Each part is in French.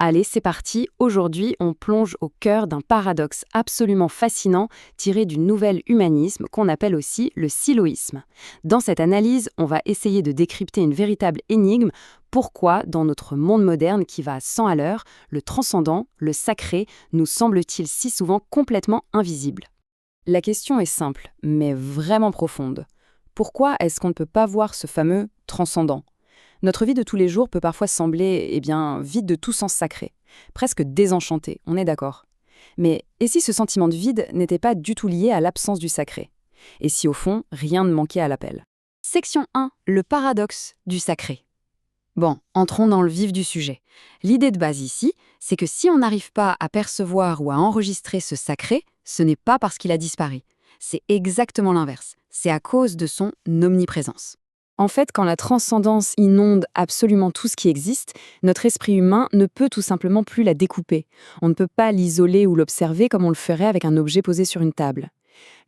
Allez, c'est parti. Aujourd'hui, on plonge au cœur d'un paradoxe absolument fascinant tiré du nouvel humanisme qu'on appelle aussi le siloïsme. Dans cette analyse, on va essayer de décrypter une véritable énigme. Pourquoi, dans notre monde moderne qui va à 100 à l'heure, le transcendant, le sacré, nous semble-t-il si souvent complètement invisible? La question est simple, mais vraiment profonde. Pourquoi est-ce qu'on ne peut pas voir ce fameux transcendant? Notre vie de tous les jours peut parfois sembler, vide de tout sens sacré, presque désenchantée, on est d'accord. Mais et si ce sentiment de vide n'était pas du tout lié à l'absence du sacré? Et si au fond, rien ne manquait à l'appel? Section 1. Le paradoxe du sacré. Bon, entrons dans le vif du sujet. L'idée de base ici, c'est que si on n'arrive pas à percevoir ou à enregistrer ce sacré, ce n'est pas parce qu'il a disparu. C'est exactement l'inverse. C'est à cause de son omniprésence. En fait, quand la transcendance inonde absolument tout ce qui existe, notre esprit humain ne peut tout simplement plus la découper. On ne peut pas l'isoler ou l'observer comme on le ferait avec un objet posé sur une table.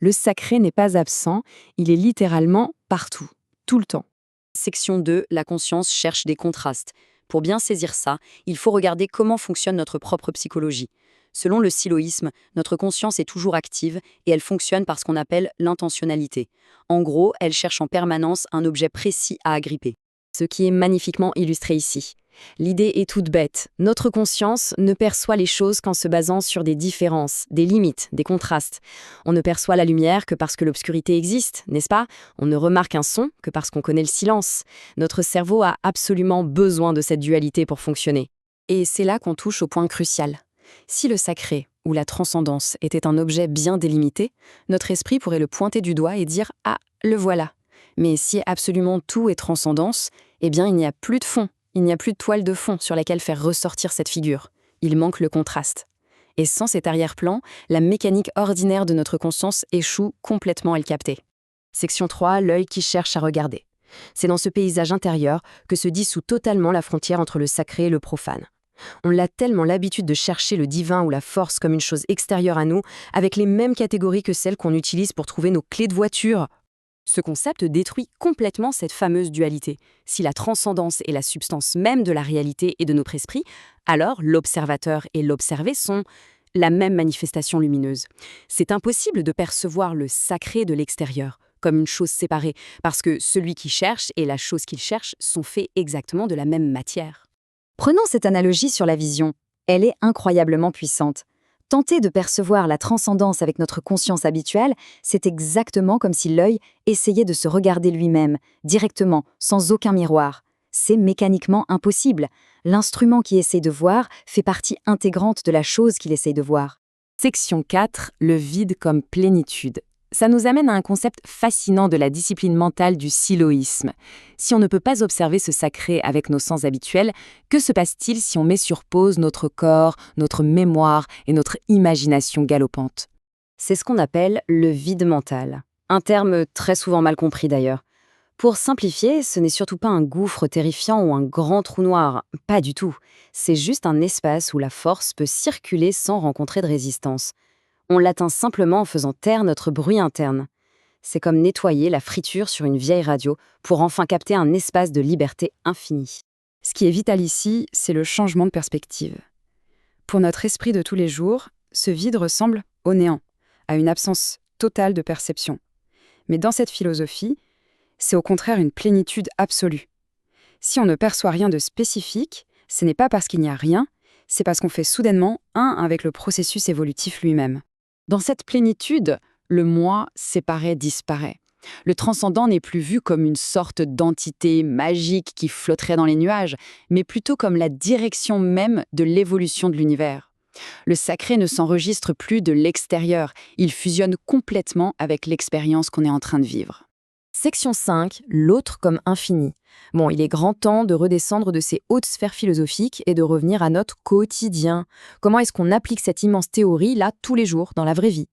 Le sacré n'est pas absent, il est littéralement partout, tout le temps. Section 2, la conscience cherche des contrastes. Pour bien saisir ça, il faut regarder comment fonctionne notre propre psychologie. Selon le siloïsme, notre conscience est toujours active et elle fonctionne par ce qu'on appelle l'intentionnalité. En gros, elle cherche en permanence un objet précis à agripper. Ce qui est magnifiquement illustré ici. L'idée est toute bête. Notre conscience ne perçoit les choses qu'en se basant sur des différences, des limites, des contrastes. On ne perçoit la lumière que parce que l'obscurité existe, n'est-ce pas? On ne remarque un son que parce qu'on connaît le silence. Notre cerveau a absolument besoin de cette dualité pour fonctionner. Et c'est là qu'on touche au point crucial. Si le sacré ou la transcendance était un objet bien délimité, notre esprit pourrait le pointer du doigt et dire « Ah, le voilà ». Mais si absolument tout est transcendance, il n'y a plus de fond, il n'y a plus de toile de fond sur laquelle faire ressortir cette figure. Il manque le contraste. Et sans cet arrière-plan, la mécanique ordinaire de notre conscience échoue complètement à le capter. Section 3, l'œil qui cherche à regarder. C'est dans ce paysage intérieur que se dissout totalement la frontière entre le sacré et le profane. On a tellement l'habitude de chercher le divin ou la force comme une chose extérieure à nous, avec les mêmes catégories que celles qu'on utilise pour trouver nos clés de voiture. Ce concept détruit complètement cette fameuse dualité. Si la transcendance est la substance même de la réalité et de notre esprit, alors l'observateur et l'observé sont la même manifestation lumineuse. C'est impossible de percevoir le sacré de l'extérieur comme une chose séparée, parce que celui qui cherche et la chose qu'il cherche sont faits exactement de la même matière. Prenons cette analogie sur la vision. Elle est incroyablement puissante. Tenter de percevoir la transcendance avec notre conscience habituelle, c'est exactement comme si l'œil essayait de se regarder lui-même, directement, sans aucun miroir. C'est mécaniquement impossible. L'instrument qui essaie de voir fait partie intégrante de la chose qu'il essaie de voir. Section 4, le vide comme plénitude. Ça nous amène à un concept fascinant de la discipline mentale du siloïsme. Si on ne peut pas observer ce sacré avec nos sens habituels, que se passe-t-il si on met sur pause notre corps, notre mémoire et notre imagination galopante? C'est ce qu'on appelle le vide mental. Un terme très souvent mal compris d'ailleurs. Pour simplifier, ce n'est surtout pas un gouffre terrifiant ou un grand trou noir. Pas du tout. C'est juste un espace où la force peut circuler sans rencontrer de résistance. On l'atteint simplement en faisant taire notre bruit interne. C'est comme nettoyer la friture sur une vieille radio pour enfin capter un espace de liberté infinie. Ce qui est vital ici, c'est le changement de perspective. Pour notre esprit de tous les jours, ce vide ressemble au néant, à une absence totale de perception. Mais dans cette philosophie, c'est au contraire une plénitude absolue. Si on ne perçoit rien de spécifique, ce n'est pas parce qu'il n'y a rien, c'est parce qu'on fait soudainement un avec le processus évolutif lui-même. Dans cette plénitude, le moi séparé disparaît. Le transcendant n'est plus vu comme une sorte d'entité magique qui flotterait dans les nuages, mais plutôt comme la direction même de l'évolution de l'univers. Le sacré ne s'enregistre plus de l'extérieur, il fusionne complètement avec l'expérience qu'on est en train de vivre. Section 5, l'autre comme infini. Bon, il est grand temps de redescendre de ces hautes sphères philosophiques et de revenir à notre quotidien. Comment est-ce qu'on applique cette immense théorie, là, tous les jours, dans la vraie vie?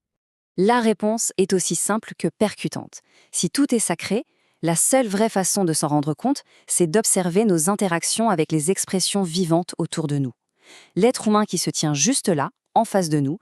La réponse est aussi simple que percutante. Si tout est sacré, la seule vraie façon de s'en rendre compte, c'est d'observer nos interactions avec les expressions vivantes autour de nous. L'être humain qui se tient juste là, en face de nous,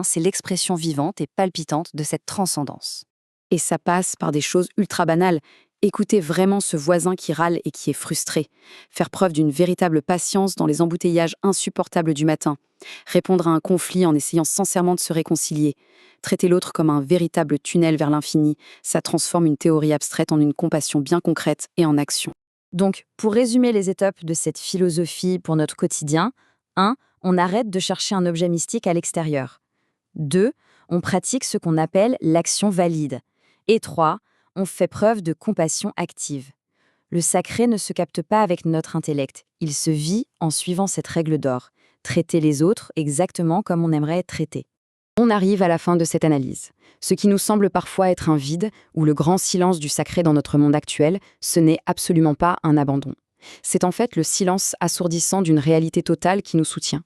c'est l'expression vivante et palpitante de cette transcendance. Et ça passe par des choses ultra banales. Écouter vraiment ce voisin qui râle et qui est frustré. Faire preuve d'une véritable patience dans les embouteillages insupportables du matin. Répondre à un conflit en essayant sincèrement de se réconcilier. Traiter l'autre comme un véritable tunnel vers l'infini. Ça transforme une théorie abstraite en une compassion bien concrète et en action. Donc, pour résumer les étapes de cette philosophie pour notre quotidien, 1. On arrête de chercher un objet mystique à l'extérieur. 2. On pratique ce qu'on appelle l'action valide. Et 3. On fait preuve de compassion active. Le sacré ne se capte pas avec notre intellect, il se vit en suivant cette règle d'or. Traiter les autres exactement comme on aimerait être traité. On arrive à la fin de cette analyse. Ce qui nous semble parfois être un vide ou le grand silence du sacré dans notre monde actuel, ce n'est absolument pas un abandon. C'est en fait le silence assourdissant d'une réalité totale qui nous soutient.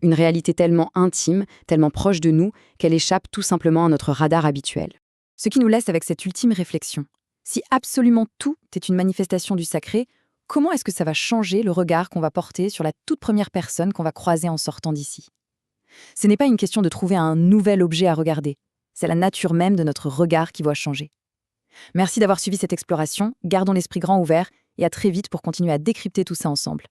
Une réalité tellement intime, tellement proche de nous, qu'elle échappe tout simplement à notre radar habituel. Ce qui nous laisse avec cette ultime réflexion. Si absolument tout est une manifestation du sacré, comment est-ce que ça va changer le regard qu'on va porter sur la toute première personne qu'on va croiser en sortant d'ici ? Ce n'est pas une question de trouver un nouvel objet à regarder. C'est la nature même de notre regard qui va changer. Merci d'avoir suivi cette exploration, gardons l'esprit grand ouvert et à très vite pour continuer à décrypter tout ça ensemble.